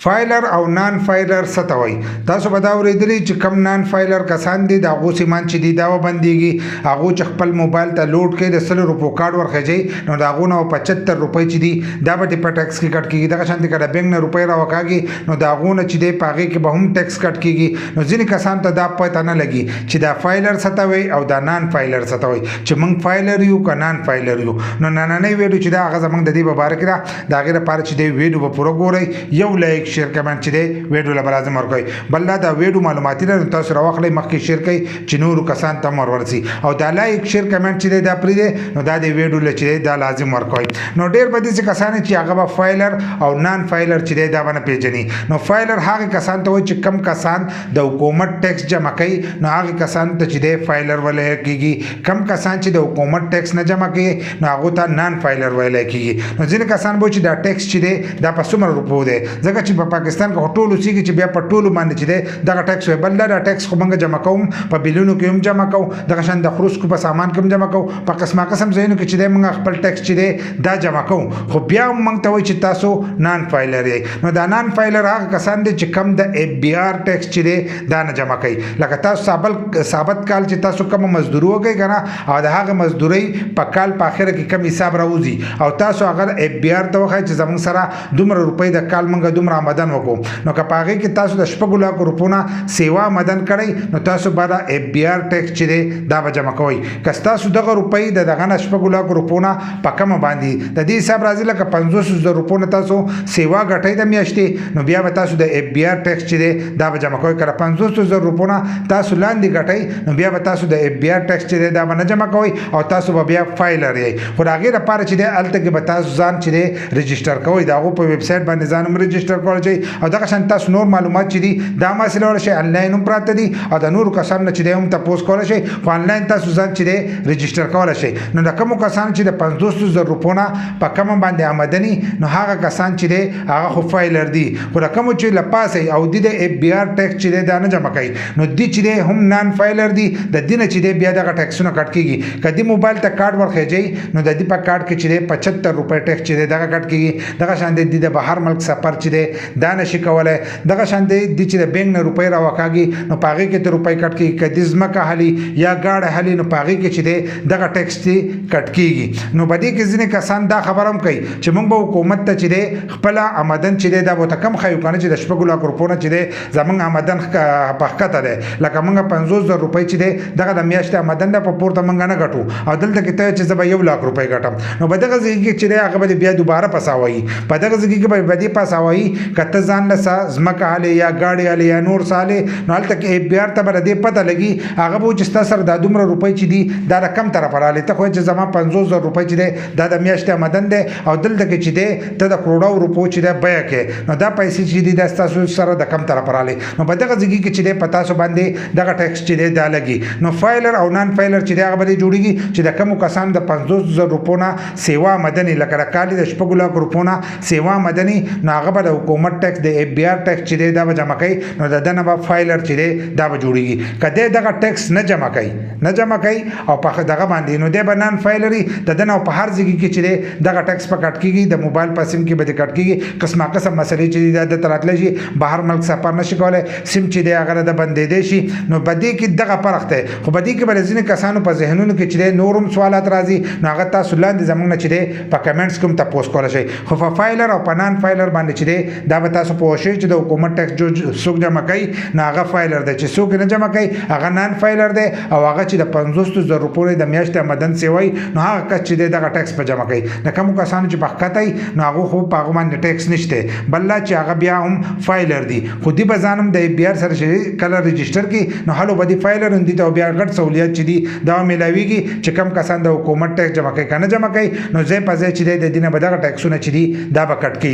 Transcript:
فایلر او نان فایلر څه ته وایي؟ تاسو به دا اورېدلي چې کم نان فایلر کسان دي د هغو سیمان چې دي دا وبندېږي، هغو چې خپل موبایل ته لوډ کوي د 100 روپو کارډ ورخېږي نو د هغو نه 75 روپۍ چې دي دا به په ټیکس کې کټ کېږي. دغه شانتې که د بینک نه روپۍ راوکاږي نو د هغو نه چې دی په هغې کې به هم ټیکس کټ کېږي. نو ځینې کسان ته دا پته نه لګي چې دا فایلر څه ته وایي او دا نان فایلر څه ته وایي، چې موږ فایلر یو که نان فایلر یو. نو نننۍ ویډیو چې دا هغه زموږ د دې په باره کې ده، د هغې لپاره چې دی ویډیو به پوره ګورئ، یو لایک شیر کمنټ چې دی ویډیو له لازم ورکوئ. بل دا ویډیو معلوماتي ده نو تاسو راواخلئ مخکې شیر کړئ چې نورو کسان ته هم ورورسي، او دا لایک شیر کمنټ چې دی دا پرېږدئ نو دا د ویډیو له چې دی دا لازم ورکوئ. نو ډېر به داسې کسان چې هغه به فایلر او نان فایلر چې دی دا به نه پېژني. نو فایلر هغه کسان ته وایي چې کم کسان د حکومت ټیکس جمع کوي نو هغه کسان ته چې دی فایلر ویلی کېږي. کم کسان چې د حکومت ټیکس نه جمع کوي نو هغو ته نان فایلر ویلی کېږي. نو ځینې کسان به چې دا ټیکس چې دی دا په څومره روپو دی، ځکه چې په پاکستان کې ټول اوسېږي چې بیا په ټولو باندې چې دی دغه ټیکس وي. بل دا ټیکس خو موږ جمع کوم په بیلونو کې هم جمع کوو، دغه شان د خروسکو په سامان کې هم جمع کوو، په قسمه قسم ځایونو کې چې دی موږ خپل ټیکس چې دی دا جمع کوو. خو بیا هم موږ ته وایي چې تاسو نان فایلر یې. نو دا نان فایلر هغه کسان دي چې کم د اف بي آر ټیکس چې دی دا نه جمع کوي. لکه تاسو ثابت کال چې تاسو کومه مزدوري وکړئ که نه، او د هغه مزدورۍ په کال په اخره کې کم حساب راوځي او تاسو هغه اف بي آر ته وښایئ چې زموږ سره دومره روپۍ د کال موږ دومره آمدن وکړو. نو که په هغې کې تاسو د 6 لکو روپو نه سیوا آمدن کړئ نو تاسو به د اف بي آر ټیکس چې دی دا به جمع کوئ. که تاسو دغه روپۍ د دغه نه 6 لکو روپو نه په کمه باندې د دې حساب راځي لکه 500 روپو نه تاسو سیوا ګټئ د میاشتې، نو بیا به تاسو د اف بي آر ټیکس چې دی دا به جمع کوئ. که 500 روپو نه تاسو لاندې ګټئ نو بیا به تاسو د اف بي آر ټیکس چې دی دا به نه جمع کوئ او تاسو به بیا فایلر یې. خو د هغې لپاره چې دی هلته کې به تاسو ځان چې دی رجسټر کوئ، د هغو په ویب سایټ باندې ځان هم رجسټر کولی شئ، او دغه شان تاسو نور معلومات چې دي دا هم حاصلولی شئ. انلاین هم پراته دي او د نورو کسانو نه چې دی هم تپوس کولی شئ، خو انلاین تاسو ځان چې دی رجسټر کولی شئ. نو د کومو کسانو چې د 500 روپو نه په کمه باندې آمدني نو هغه کسان چې دی هغه خو فایلر دي. خو د کومو چې له پاسه او د اف بي آر ټیکس چې دی دا نه جمع کوي نو دی چې دی هم نان فایلر دي. د دې نه چې دی بیا دغه ټیکسونه کټ کېږي. که د موبایل ته کارډ ورخېږئ نو د دې په کارډ کې چې دی 75 روپۍ ټیکس چې دی دغه کټ کېږي. دغه شان دی د بهر ملک سفر چې دی دا نشي کولی. دغه شان دی چې د بینک نه روپۍ راوکاږي نو په هغې کې ته روپۍ کټ کېږي. که د ځمکه هلي یا ګاډه هلي نو په هغې کې چې دی دغه ټیکس دی کټ کېږي. نو په دې کې ځینې کسان دا خبره هم کوي چې موږ به حکومت ته چې دی خپله آمدن چې دی دا به ورته کم ښیو که نه چې د 6 لکو روپو نه چې دی زموږ آمدن په ښکته دی. لکه موږ 50,000 روپۍ چې دی دغه د میاشتې آمدن ده، په پورته موږ نه ګټو، او دلته کې ته چې زه به 1 لک روپۍ ګټم نو په دغه ځای کې چې دی هغه به بیا دوباره پساوایي. په دغه ځای کې به دې پساوایي که ته ځان له ځمکه هلې یا ګاډې هلې یا نور څه هلې نو هلته کې اف بي آر ته به د دې پته لګي. هغه به چې ستا سره دا دومره روپۍ چې دي دا د کم طرفه راغلې. ته خو چې زما 50,000 روپۍ چې دی دا د میاشتې آمدن دی او دلته کې چې دی ته د کروڑو روپو چې دی بیه کې نو دا پیسې چې دي دا ستاسو سره د کم طرفه راغلې. نو په دغه ځای کې چې دی په تاسو باندې دغه ټیکس چې دی دا لګي. نو فایلر او نان فایلر چې دی هغه به جوړېږي چې د کومو کسانو د 50,000 روپو نه سیوا آمدني لکه د کال د 6 لکو روپو نه سیوا آمدني نو هغه به د حکومت ټیکس د اف بي آر ټیکس چې دی دا به جمع کوي. نو د ده نه به فایلر چې دی دا به جوړېږي. که دی دغه ټیکس نه جمع کوي او په دغه باندې نو دی به نان فایلري. د ده نه په هر ځای کې چې دی دغه ټیکس په کټ کېږي، د موبایل په سیم کې به د کټ کېږي. قسمه قسم مسلې چې دي دا د ته راتلی شي، بهر ملک سفر نشي کولی، سیم چې دی هغه د بندېدی شي. نو په دې کې دغه فرق دی. خو په دې کې به د ځینې کسانو په ذهنونو کې چې دی نور هم سوالات راځي نو هغه تاسو لاندې زموږ نه چې دی په کمنټس کې هم تپوس کولی شئ. خو په فایلر او په نان فایلر باندې چې دی دا به تاسو پوه شئ چې د حکومت ټیکس څوک جمع کوي نو هغه فایلر دی، چې څوک نه جمع کوي هغه نان فایلر دی، او هغه چې د 50,000 روپو د میاشتې آمدن سیوي نو هغه کس چې دی دغه ټیکس په جمع کوي. د کومو کسانو چې په ښکته نو هغه خو په هغه باندې ټیکس نشته، بل چې هغه بیا هم فایلر دي. خو دی به ځان هم د اف بي آر سره چې کله رجسټر کړي نو هلو به دي فایلر هم دي ته بیا غټ سهولیت چې دي دا میلاویږي چې کم کسان د حکومت ټیکس جمع کوي که نه جمع کوي نو ځای په ځای چې دی د دې نه به دغه ټیکسونه چې دي دا به کټ کوي.